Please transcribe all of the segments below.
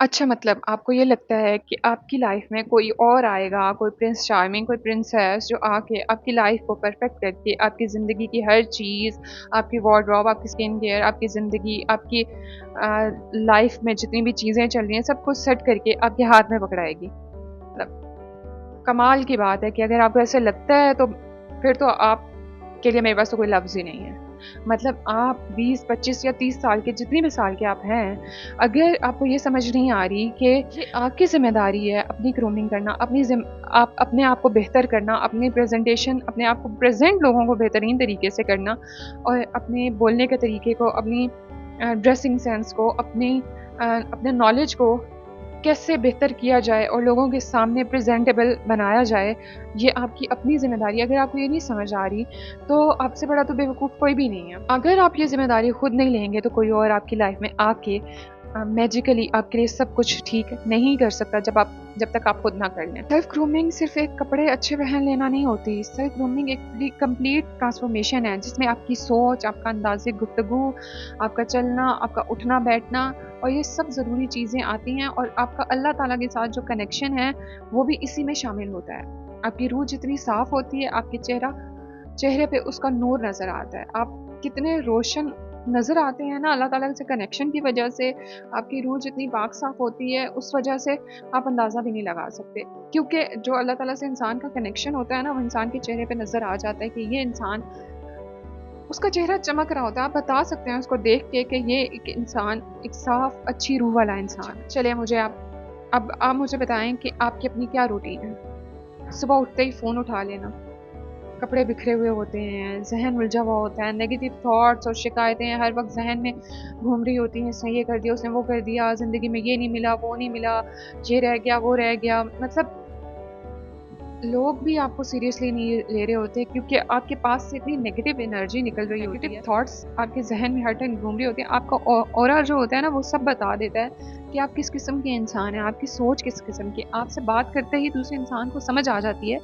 अच्छा, मतलब आपको ये लगता है कि आपकी लाइफ में कोई और आएगा, कोई प्रिंस चार्मिंग, कोई प्रिंसेस जो आके आपकी लाइफ को परफेक्ट करके आपकी ज़िंदगी की हर चीज़, आपकी वार्डरोब, आपकी स्किन केयर, आपकी ज़िंदगी, आपकी लाइफ में जितनी भी चीज़ें चल रही हैं, सब कुछ सेट करके आपके हाथ में पकड़ाएगी। मतलब कमाल की बात है कि अगर आपको ऐसे लगता है तो फिर तो आपके लिए मेरे पास तो कोई लफ्ज़ ही नहीं है। मतलब आप 20, 25 या 30 साल के जितनी भी साल के आप हैं, अगर आपको ये समझ नहीं आ रही कि ये आपकी ज़िम्मेदारी है अपनी ग्रूमिंग करना, आप अपने आप को बेहतर करना, अपनी प्रेज़ेंटेशन अपने आप को प्रेज़ेंट लोगों को बेहतरीन तरीके से करना और अपने बोलने के तरीके को, अपनी ड्रेसिंग सेंस को, अपने नॉलेज को कैसे बेहतर किया जाए और लोगों के सामने प्रेजेंटेबल बनाया जाए, ये आपकी अपनी ज़िम्मेदारी है। अगर आपको ये नहीं समझ आ रही, तो आपसे बड़ा तो बेवकूफ़ कोई भी नहीं है। अगर आप ये ज़िम्मेदारी खुद नहीं लेंगे, तो कोई और आपकी लाइफ़ में आके मैजिकली आपके लिए सब कुछ ठीक नहीं कर सकता, जब तक आप खुद ना कर लें। सेल्फ ग्रूमिंग सिर्फ़ एक कपड़े अच्छे पहन लेना नहीं होती। सेल्फ ग्रूमिंग एक पूरी कंप्लीट ट्रांसफ़ॉर्मेशन है, जिसमें आपकी सोच, आपका अंदाज़े गुफ्तगू, आपका चलना, आपका उठना-बैठना और ये सब ज़रूरी चीज़ें आती हैं और आपका अल्लाह ताला के साथ जो कनेक्शन है, वो भी इसी में शामिल होता है। आपकी रूह जितनी साफ़ होती है, आपके चेहरे पे उसका नूर नज़र आता है। आप कितने रोशन नज़र आते हैं ना अल्लाह ताला से कनेक्शन की वजह से, आपकी रूह जितनी पाक साफ़ होती है, उस वजह से आप अंदाज़ा भी नहीं लगा सकते। क्योंकि जो अल्लाह ताला से इंसान का कनेक्शन होता है ना, वो इंसान के चेहरे पे नज़र आ जाता है कि ये इंसान, उसका चेहरा चमक रहा होता है। आप बता सकते हैं उसको देख के कि ये एक इंसान, एक साफ़, अच्छी रूह वाला इंसान। चलिए मुझे अब आप मुझे बताएँ कि आपकी अपनी क्या रूटीन है? सुबह उठते ही फ़ोन उठा लेना, कपड़े बिखरे हुए होते हैं, ज़हन उलझा हुआ होता है, नेगेटिव थॉट्स और शिकायतें हर वक़्त ज़हन में घूम रही होती हैं, इसने ये कर दिया, उसने वो कर दिया, ज़िंदगी में ये नहीं मिला, वो नहीं मिला, ये रह गया, वो रह गया। मतलब लोग भी आपको सीरियसली नहीं ले रहे होते, क्योंकि आपके पास से इतनी नेगेटिव एनर्जी निकल रही होती है, नेगेटिव थॉट्स आपके ज़हन में हर टाइम घूम रही होती है। आपका ऑरा जो होता है ना, वो सब बता देता है कि आप किस किस्म के इंसान हैं, आपकी सोच किस किस्म की। आपसे बात करते ही दूसरे इंसान को समझ आ जाती है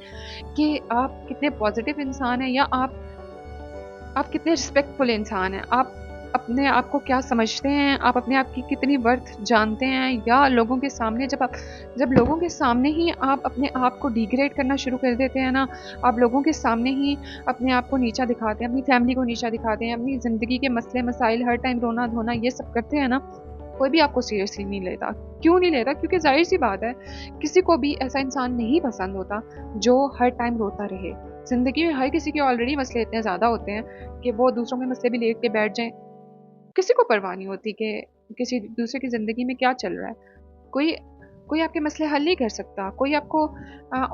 कि आप कितने पॉजिटिव इंसान हैं या आप कितने रिस्पेक्टफुल इंसान हैं। आप अपने आप को क्या समझते हैं, आप अपने आप की कितनी वर्थ जानते हैं, या लोगों के सामने जब लोगों के सामने ही आप अपने आप को डिग्रेड करना शुरू कर देते हैं ना, आप लोगों के सामने ही अपने आप को नीचा दिखाते हैं, अपनी फैमिली को नीचा दिखाते हैं, अपनी ज़िंदगी के मसले मसाइल हर टाइम रोना-धोना ये सब करते हैं ना, कोई भी आपको सीरियसली नहीं लेता। क्यों नहीं लेता? क्योंकि ज़ाहिर-सी बात है, किसी को भी ऐसा इंसान नहीं पसंद होता जो हर टाइम रोता रहे। ज़िंदगी में हर किसी के ऑलरेडी मसले इतने ज़्यादा होते हैं कि वो दूसरों के मसले भी लेके बैठ जाएँ। किसी को परवाह नहीं होती कि किसी दूसरे की ज़िंदगी में क्या चल रहा है। कोई कोई आपके मसले हल नहीं कर सकता, कोई आपको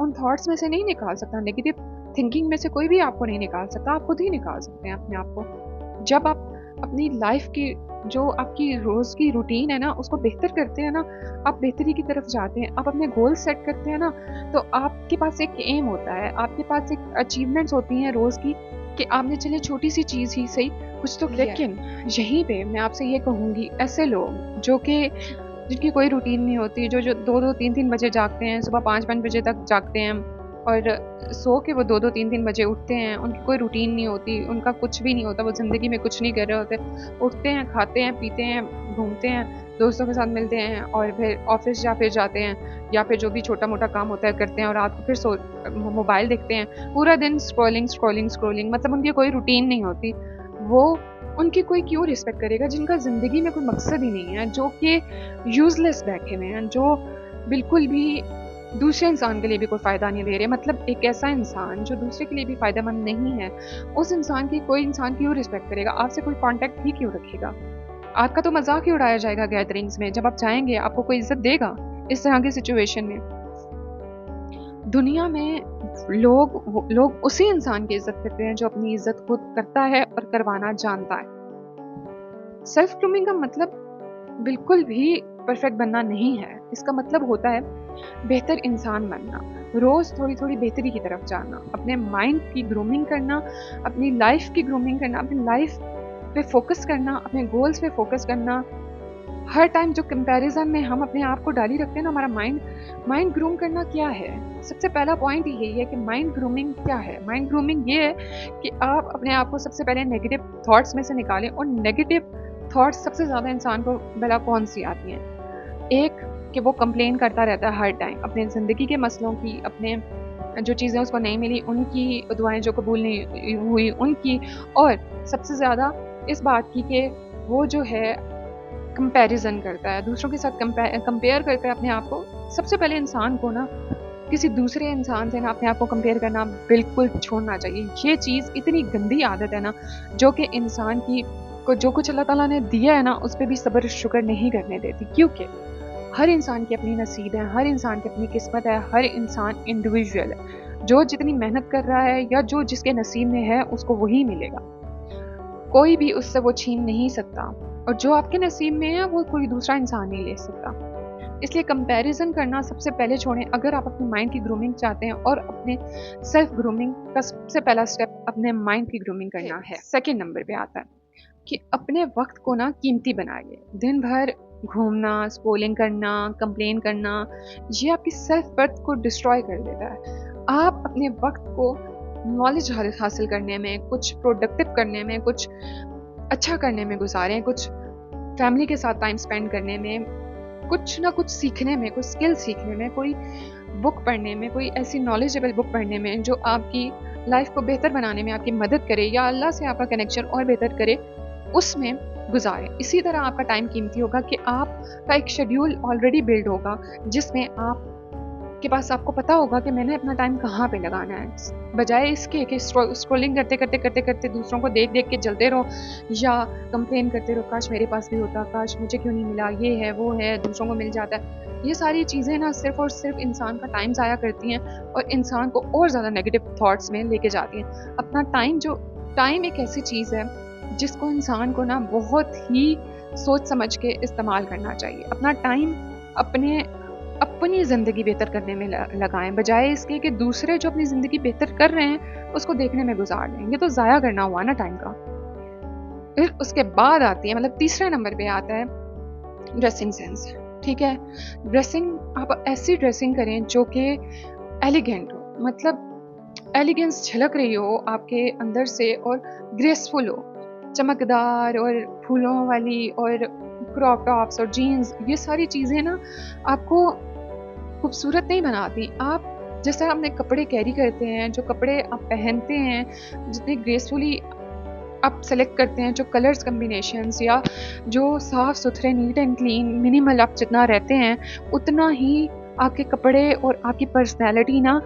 उन थॉट्स में से नहीं निकाल सकता, नेगेटिव थिंकिंग में से कोई भी आपको नहीं निकाल सकता, आप खुद ही निकाल सकते हैं अपने आप को। जब आप अपनी लाइफ़ की, जो आपकी रोज़ की रूटीन है ना, उसको बेहतर करते हैं ना, आप बेहतरी की तरफ जाते हैं, आप अपने गोल सेट करते हैं ना, तो आपके पास एक एम होता है, आपके पास एक अचीवमेंट्स होती हैं रोज़ की, कि आपने चलिए छोटी-सी चीज़ ही सही कुछ तो किया है। लेकिन यहीं पे मैं आपसे ये कहूँगी, ऐसे लोग जो कि जिनकी कोई रूटीन नहीं होती, जो 2-2 3-3 बजे जागते हैं, सुबह 5-5 बजे तक जागते हैं और सो के वो 2-2 3-3 बजे उठते हैं, उनकी कोई रूटीन नहीं होती, उनका कुछ भी नहीं होता, वो ज़िंदगी में कुछ नहीं कर रहे होते। उठते हैं, खाते हैं, पीते हैं, घूमते हैं, दोस्तों के साथ मिलते हैं और फिर ऑफ़िस या फिर जाते हैं, या फिर जो भी छोटा-मोटा काम होता है करते हैं और रात को फिर मोबाइल देखते हैं। पूरा दिन स्क्रॉलिंग, स्क्रॉलिंग, स्क्रॉलिंग, मतलब उनकी कोई रूटीन नहीं होती। वो उनकी कोई क्यों रिस्पेक्ट करेगा जिनका ज़िंदगी में कोई मकसद ही नहीं है, जो कि यूज़लेस बैठे हुए हैं, जो बिल्कुल भी दूसरे इंसान के लिए भी कोई फ़ायदा नहीं दे रहे। मतलब एक ऐसा इंसान जो दूसरे के लिए भी फ़ायदेमंद नहीं है, उस इंसान की कोई इंसान क्यों रिस्पेक्ट करेगा? आपसे कोई कॉन्टैक्ट ही क्यों रखेगा? आपका तो मज़ाक ही उड़ाया जाएगा गैदरिंग्स में, जब आप जाएँगे आपको कोई इज़्ज़त देगा इस तरह की सिचुएशन में? दुनिया में लोग उसी इंसान की इज़्ज़त करते हैं जो अपनी इज़्ज़त खुद करता है और करवाना जानता है। सेल्फ ग्रूमिंग का मतलब बिल्कुल भी परफेक्ट बनना नहीं है। इसका मतलब होता है बेहतर इंसान बनना, रोज़ थोड़ी-थोड़ी बेहतरी की तरफ जाना, अपने माइंड की ग्रूमिंग करना, अपनी लाइफ़ की ग्रूमिंग करना, अपनी लाइफ़ पे फ़ोकस करना, अपने गोल्स पे फ़ोकस करना। हर टाइम जो कंपैरिज़न में हम अपने आप को डाली रखते हैं ना, हमारा माइंड माइंड ग्रूम करना क्या है? सबसे पहला पॉइंट यही है कि माइंड ग्रूमिंग क्या है? माइंड ग्रूमिंग ये है कि आप अपने आप को सबसे पहले नेगेटिव थॉट्स में से निकालें, और नेगेटिव थॉट्स सबसे ज़्यादा इंसान को भला कौन-सी आती हैं? एक कि वो कंप्लेन करता रहता है हर टाइम अपने ज़िंदगी के मसलों की, अपने जो चीज़ें उसको नहीं मिली उनकी, दुआएं जो कबूल नहीं हुई उनकी, और सबसे ज़्यादा इस बात की कि वो जो है कंपैरिजन करता है, दूसरों के साथ कंपेयर करता है अपने आप को। सबसे पहले इंसान को ना किसी दूसरे इंसान से ना अपने आप को कंपेयर करना बिल्कुल छोड़ना चाहिए। ये चीज़ इतनी गंदी आदत है ना, जो कि इंसान की को जो कुछ अल्लाह ताला ने दिया है ना, उस पे भी सब्र शुक्र नहीं करने देती। क्योंकि हर इंसान की अपनी नसीब है, हर इंसान की अपनी किस्मत है, हर इंसान इंडिविजुअल है। जो जितनी मेहनत कर रहा है या जो जिसके नसीब में है, उसको वही मिलेगा। कोई भी उससे वो छीन नहीं सकता, और जो आपके नसीब में है वो कोई दूसरा इंसान नहीं ले सकता। इसलिए कंपैरिजन करना सबसे पहले छोड़ें अगर आप अपने माइंड की ग्रूमिंग चाहते हैं, और अपने सेल्फ ग्रूमिंग का सबसे पहला स्टेप अपने माइंड की ग्रूमिंग करना है। सेकंड नंबर पे आता है कि अपने वक्त को ना कीमती बनाइए। दिन भर घूमना, स्क्रॉलिंग करना, कंप्लेन करना, ये आपकी सेल्फ वर्थ को डिस्ट्रॉय कर देता है। आप अपने वक्त को नॉलेज हासिल करने में, कुछ प्रोडक्टिव करने में, कुछ अच्छा करने में गुजारें, कुछ फैमिली के साथ टाइम स्पेंड करने में, कुछ ना कुछ सीखने में, कुछ स्किल सीखने में, कोई बुक पढ़ने में, कोई ऐसी नॉलेजेबल बुक पढ़ने में जो आपकी लाइफ को बेहतर बनाने में आपकी मदद करे या अल्लाह से आपका कनेक्शन और बेहतर करे, उसमें गुजारें। इसी तरह आपका टाइम कीमती होगा कि आपका एक शेड्यूल ऑलरेडी बिल्ड होगा, जिसमें आप के पास आपको पता होगा कि मैंने अपना टाइम कहाँ पे लगाना है, बजाय इसके कि स्क्रॉलिंग करते दूसरों को देख देख के जलते रहो या कंप्लेन करते रहो, काश मेरे पास भी होता, काश मुझे क्यों नहीं मिला, ये है वो है, दूसरों को मिल जाता है। ये सारी चीज़ें ना सिर्फ और सिर्फ इंसान का टाइम ज़ाया करती हैं और इंसान को और ज़्यादा नेगेटिव थॉट्स में लेके जाती हैं। अपना टाइम एक ऐसी चीज़ है जिसको इंसान को ना बहुत ही सोच समझ के इस्तेमाल करना चाहिए। अपना टाइम अपनी ज़िंदगी बेहतर करने में लगाएं, बजाय इसके कि दूसरे जो अपनी ज़िंदगी बेहतर कर रहे हैं उसको देखने में गुजार दें। ये तो ज़ाया करना हुआ ना टाइम का। फिर उसके बाद आती है, मतलब तीसरे नंबर पे आता है ड्रेसिंग सेंस। ठीक है, ड्रेसिंग, आप ऐसी ड्रेसिंग करें जो कि एलिगेंट हो, मतलब एलिगेंस झलक रही हो आपके अंदर से और ग्रेसफुल हो, चमकदार और फूलों वाली, और क्रॉप टॉप्स और जीन्स, ये सारी चीज़ें ना आपको खूबसूरत नहीं बनाती। आप जैसे अपने कपड़े कैरी करते हैं, जो कपड़े आप पहनते हैं, जितने ग्रेसफुली आप सेलेक्ट करते हैं, जो कलर्स कम्बिनेशंस या जो साफ़ सुथरे, नीट एंड क्लीन, मिनिमल आप जितना रहते हैं, उतना ही आपके कपड़े और आपकी पर्सनैलिटी ना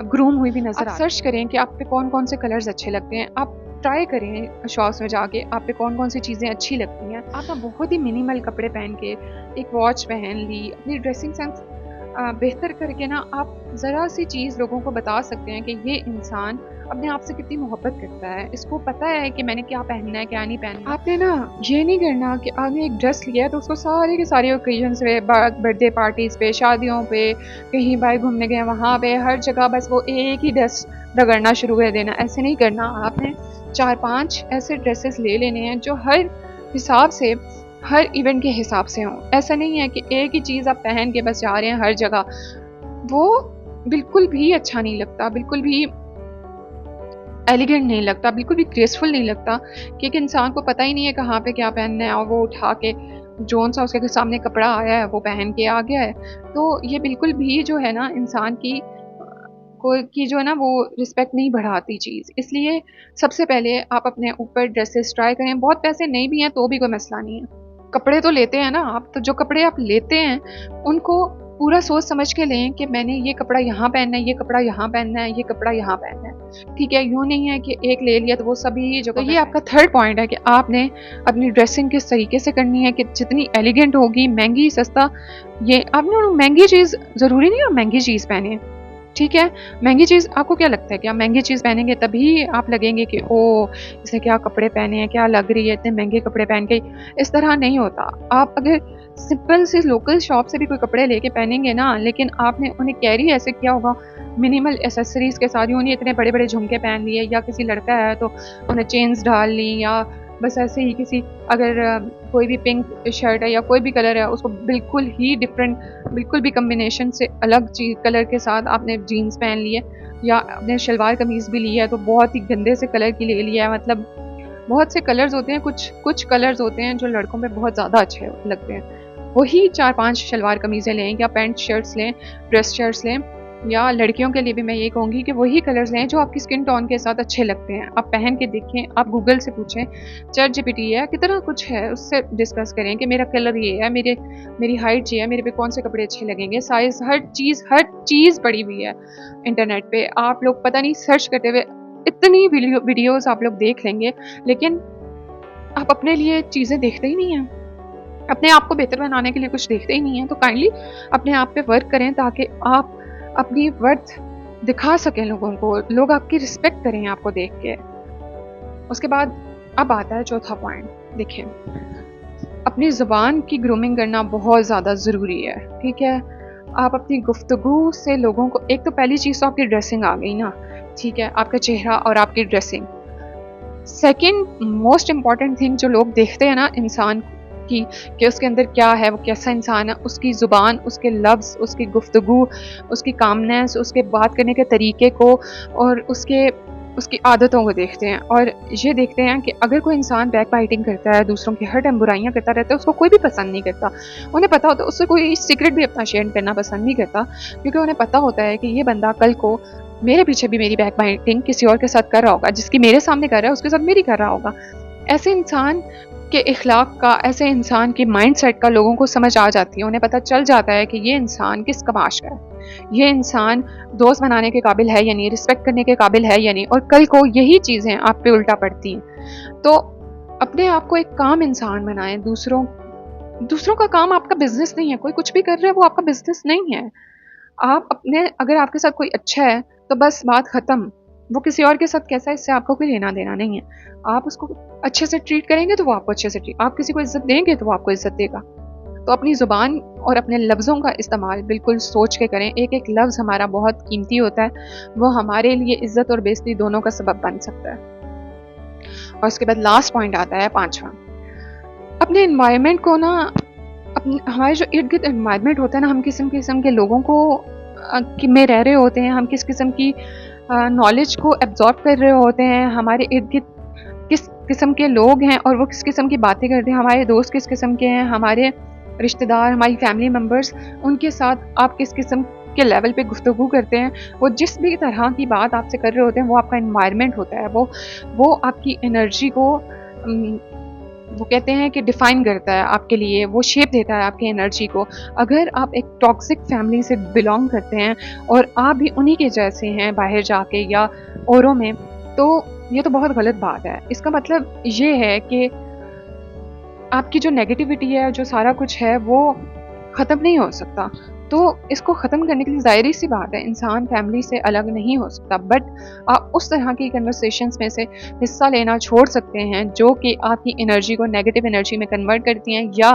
ग्रूम हुई भी नज़र आप सर्च करें कि आप पे कौन कौन से कलर्स अच्छे लगते हैं। आप ट्राई करें शॉप्स में जाके आप पे कौन कौन सी चीज़ें अच्छी लगती हैं। आप ना बहुत ही मिनिमल कपड़े पहन के, एक वॉच पहन ली, अपनी ड्रेसिंग सेंस बेहतर करके ना आप ज़रा सी चीज़ लोगों को बता सकते हैं कि ये इंसान अपने आप से कितनी मोहब्बत करता है, इसको पता है कि मैंने क्या पहनना है क्या नहीं पहनना। आपने ना ये नहीं करना कि आपने एक ड्रेस लिया है तो उसको सारे के सारे ओकेजन्स पे, बर्थडे पार्टीज़ पे, शादियों पे, कहीं बाहर घूमने गए वहाँ पे, हर जगह बस वो एक ही ड्रेस रगड़ना शुरू कर देना। ऐसे नहीं करना। आपने 4-5 ऐसे ड्रेसेस ले लेने हैं जो हर हिसाब से, हर इवेंट के हिसाब से हों। ऐसा नहीं है कि एक ही चीज़ आप पहन के बस जा रहे हैं हर जगह, वो बिल्कुल भी अच्छा नहीं लगता, बिल्कुल भी एलिगेंट नहीं लगता, बिल्कुल भी ग्रेसफुल नहीं लगता कि एक इंसान को पता ही नहीं है कहाँ पे क्या पहनना है और वो उठा के जोन सा उसके सामने कपड़ा आया है वो पहन के आ गया है। तो ये बिल्कुल भी जो है ना इंसान की जो है ना वो रिस्पेक्ट नहीं बढ़ाती चीज़। इसलिए सबसे पहले आप अपने ऊपर ड्रेसेस ट्राई करें। बहुत पैसे नहीं भी हैं तो भी कोई मसला नहीं है, कपड़े तो लेते हैं ना आप, तो जो कपड़े आप लेते हैं उनको पूरा सोच समझ के लें कि मैंने ये कपड़ा यहाँ पहनना है, ये कपड़ा यहाँ पहनना है, ये कपड़ा यहाँ पहनना है। ठीक है, यूँ नहीं है कि एक ले लिया तो वो सभी जो। तो ये आपका थर्ड पॉइंट है कि आपने अपनी ड्रेसिंग किस तरीके से करनी है कि जितनी एलिगेंट होगी, महंगी सस्ता, ये आपने महंगी चीज़ ज़रूरी नहीं है महंगी चीज़ पहने। ठीक है, महंगी चीज़, आपको क्या लगता है कि आप महंगी चीज़ पहनेंगे तभी आप लगेंगे कि ओ इसने क्या कपड़े पहने हैं, क्या लग रही है, इतने महंगे कपड़े पहन के। इस तरह नहीं होता। आप अगर सिंपल से लोकल शॉप से भी कोई कपड़े लेके पहनेंगे ना, लेकिन आपने उन्हें कैरी ऐसे किया होगा मिनिमल एसेसरीज़ के साथ, उन्हें इतने बड़े बड़े झुमके पहन लिए, या किसी लड़का है तो उन्हें चेन्स डाल ली, या बस ऐसे ही किसी, अगर कोई भी पिंक शर्ट है या कोई भी कलर है उसको बिल्कुल ही डिफरेंट, बिल्कुल भी कम्बिनेशन से अलग चीज कलर के साथ आपने जीन्स पहन ली है, या आपने शलवार कमीज़ भी ली है तो बहुत ही गंदे से कलर की ले लिया है। मतलब बहुत से कलर्स होते हैं, कुछ कलर्स होते हैं जो लड़कों पे बहुत ज़्यादा अच्छे लगते हैं। वही 4-5 शलवार कमीज़ें लें या पैंट शर्ट्स लें, ड्रेस शर्ट्स लें, या लड़कियों के लिए भी मैं ये कहूँगी कि वही कलर्स लें जो आपकी स्किन टोन के साथ अच्छे लगते हैं। आप पहन के देखें, आप गूगल से पूछें, चैटजीपीटी है, कितना कुछ है, उससे डिस्कस करें कि मेरा कलर ये है, मेरी हाइट ये है, मेरे पे कौन से कपड़े अच्छे लगेंगे, साइज़, हर चीज़ पड़ी हुई है इंटरनेट पे। आप लोग पता नहीं सर्च करते हुए इतनी वीडियोज़ आप लोग देख लेंगे, लेकिन आप अपने लिए चीज़ें देखते ही नहीं हैं। अपने आप को बेहतर बनाने के लिए कुछ देखते ही नहीं हैं। तो काइंडली अपने आप पे वर्क करें ताकि आप अपनी वर्थ दिखा सकें लोगों को, लोग आपकी रिस्पेक्ट करें आपको देख के। उसके बाद अब आता है चौथा पॉइंट। देखिए, अपनी ज़ुबान की ग्रूमिंग करना बहुत ज़्यादा ज़रूरी है, ठीक है? आप अपनी गुफ्तगू से लोगों को, एक तो पहली चीज़ तो आपकी ड्रेसिंग आ गई ना, ठीक है? आपका चेहरा और आपकी dressing. Second most important thing जो लोग देखते हैं ना इंसान की, कि उसके अंदर क्या है, वो कैसा इंसान है, उसकी ज़ुबान, उसके लफ्ज़, उसकी गुफ्तगू, उसकी कामनेस, उसके बात करने के तरीके को और उसकी आदतों को देखते हैं। और ये देखते हैं कि अगर कोई इंसान बैक बाइटिंग करता है, दूसरों की हर टाइम बुराइयां करता रहता है, उसको कोई भी पसंद नहीं करता। उन्हें पता होता है, उससे कोई सीक्रेट भी अपना शेयर करना पसंद नहीं करता, क्योंकि उन्हें पता होता है कि ये बंदा कल को मेरे पीछे भी मेरी बैक बाइटिंग किसी और के साथ कर रहा होगा, जिसकी मेरे सामने कर रहा है उसके साथ मेरी कर रहा होगा। ऐसे इंसान के इखलाक का, ऐसे इंसान के माइंडसेट का लोगों को समझ आ जाती है। उन्हें पता चल जाता है कि ये इंसान किस कमाश का है, ये इंसान दोस्त बनाने के काबिल है या नहीं, रिस्पेक्ट करने के काबिल है या नहीं, और कल को यही चीज़ें आप पे उल्टा पड़ती हैं। तो अपने आप को एक काम इंसान बनाएं। दूसरों का काम आपका बिजनेस नहीं है। कोई कुछ भी कर रहा है वो आपका बिजनेस नहीं है। आप अपने, अगर आपके साथ कोई अच्छा है तो बस बात ख़त्म। वो किसी और के साथ कैसा है इससे आपको कोई लेना देना नहीं है। आप उसको अच्छे से ट्रीट करेंगे तो वो आपको अच्छे से ट्रीट, आप किसी को इज्जत देंगे तो वो आपको इज्जत देगा। तो अपनी ज़ुबान और अपने लफ्ज़ों का इस्तेमाल बिल्कुल सोच के करें। एक एक लफ्ज़ हमारा बहुत कीमती होता है, वो हमारे लिए इज्जत और बेइज्जती दोनों का सबब बन सकता है। और उसके बाद लास्ट पॉइंट आता है पांचवा। अपने इन्वायरमेंट को ना, अपने हमारे जो इर्द गिर्द इन्वायरमेंट होता है ना, हम किस किस्म के लोगों को में रह रहे होते हैं, हम किस किस्म की नॉलेज को एब्जॉर्ब कर रहे होते हैं, हमारे इर्द गिर्द किस किस्म के लोग हैं और वो किस किस्म की बातें करते हैं, हमारे दोस्त किस किस्म के हैं, हमारे रिश्तेदार, हमारी फैमिली मेम्बर्स, उनके साथ आप किस किस्म के लेवल पे गुफ्तगू करते हैं, वो जिस भी तरह की बात आपसे कर रहे होते हैं, वो आपका इन्वायरमेंट होता है। वो आपकी एनर्जी को वो कहते हैं कि डिफ़ाइन करता है आपके लिए, वो शेप देता है आपकी एनर्जी को। अगर आप एक टॉक्सिक फैमिली से बिलोंग करते हैं और आप भी उन्हीं के जैसे हैं बाहर जाके या औरों में, तो ये तो बहुत गलत बात है। इसका मतलब ये है कि आपकी जो नेगेटिविटी है, जो सारा कुछ है, वो ख़त्म नहीं हो सकता। तो इसको ख़त्म करने के लिए ज़ाहिर सी बात है, इंसान फैमिली से अलग नहीं हो सकता, बट आप उस तरह की कन्वर्सेशंस में से हिस्सा लेना छोड़ सकते हैं जो कि आपकी एनर्जी को नेगेटिव एनर्जी में कन्वर्ट करती हैं, या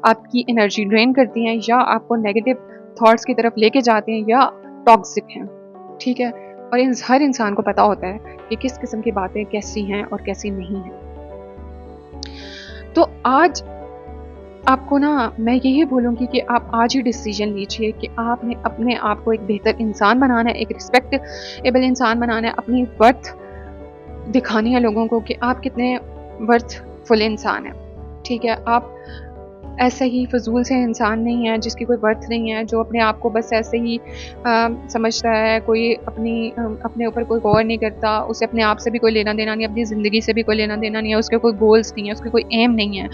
आपकी एनर्जी ड्रेन करती हैं, या आपको नेगेटिव थॉट्स की तरफ लेके जाते हैं, या टॉक्सिक हैं। ठीक है? और हर इंसान को पता होता है कि किस किस्म की बातें कैसी हैं और कैसी नहीं हैं। तो आज आपको ना मैं यही बोलूँगी कि आप आज ही डिसीजन लीजिए कि आपने अपने आप को एक बेहतर इंसान बनाना है, एक रिस्पेक्टेबल इंसान बनाना है, अपनी वर्थ दिखानी है लोगों को कि आप कितने वर्थफुल इंसान हैं। ठीक है? आप ऐसे ही फजूल से इंसान नहीं है जिसकी कोई वर्थ नहीं है, जो अपने आप को बस ऐसे ही समझता है, कोई अपने ऊपर कोई गौर नहीं करता, उसे अपने आप से भी कोई लेना देना नहीं, अपनी ज़िंदगी से भी कोई लेना देना नहीं है, उसके कोई गोल्स नहीं है, उसके कोई एम नहीं है,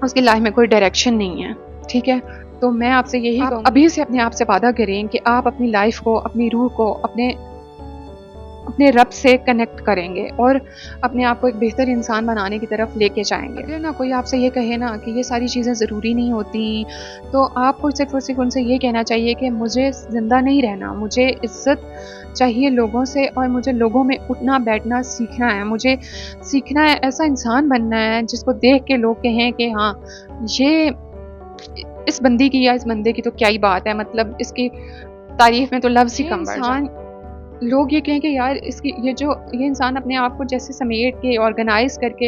उसकी लाइफ में कोई डायरेक्शन नहीं है। ठीक है? तो मैं आपसे यही कहूँगी, अभी से अपने आप से वादा करें कि आप अपनी लाइफ को, अपनी रूह को अपने रब से कनेक्ट करेंगे और अपने आप को एक बेहतर इंसान बनाने की तरफ लेके जाएंगे। अगर ना कोई आपसे ये कहे ना कि ये सारी चीज़ें ज़रूरी नहीं होती, तो आपको सिर्फ और सिर्फ उनसे ये कहना चाहिए कि मुझे ज़िंदा नहीं रहना, मुझे इज़्ज़त चाहिए लोगों से, और मुझे लोगों में उठना बैठना सीखना है, मुझे सीखना है, ऐसा इंसान बनना है जिसको देख के लोग कहें कि हाँ, ये इस बंदी की या इस बंदे की तो क्या ही बात है, मतलब इसकी तारीफ में तो लफ्ज़ ही कम बढ़ जाए। लोग ये कहें कि यार ये इंसान अपने आप को जैसे समेट के ऑर्गेनाइज करके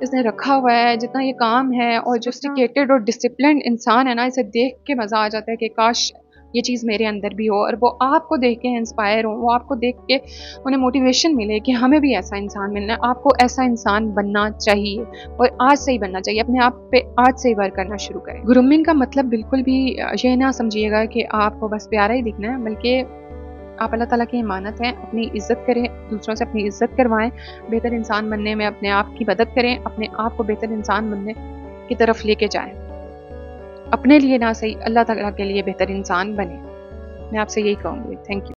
इसने रखा हुआ है, जितना ये काम है, और जो सोफिस्टिकेटेड और डिसिप्लिन्ड इंसान है ना, इसे देख के मज़ा आ जाता है कि काश ये चीज़ मेरे अंदर भी हो और वो आपको देख के इंस्पायर हो, वो आपको देख के उन्हें मोटिवेशन मिले कि हमें भी ऐसा इंसान मिलना है। आपको ऐसा इंसान बनना चाहिए और आज से ही बनना चाहिए। अपने आप पे आज से ही वर्क करना शुरू करें। ग्रूमिंग का मतलब बिल्कुल भी ये ना समझिएगा कि आपको बस प्यारा ही दिखना है, बल्कि आप अल्लाह ताला की अमानत हैं। अपनी इज़्ज़त करें, दूसरों से अपनी इज़्ज़त करवाएँ, बेहतर इंसान बनने में अपने आप की मदद करें, अपने आप को बेहतर इंसान बनने की तरफ लेके जाएँ। अपने लिए ना सही, अल्लाह ताला के लिए बेहतर इंसान बनें। मैं आपसे यही कहूँगी। Thank you.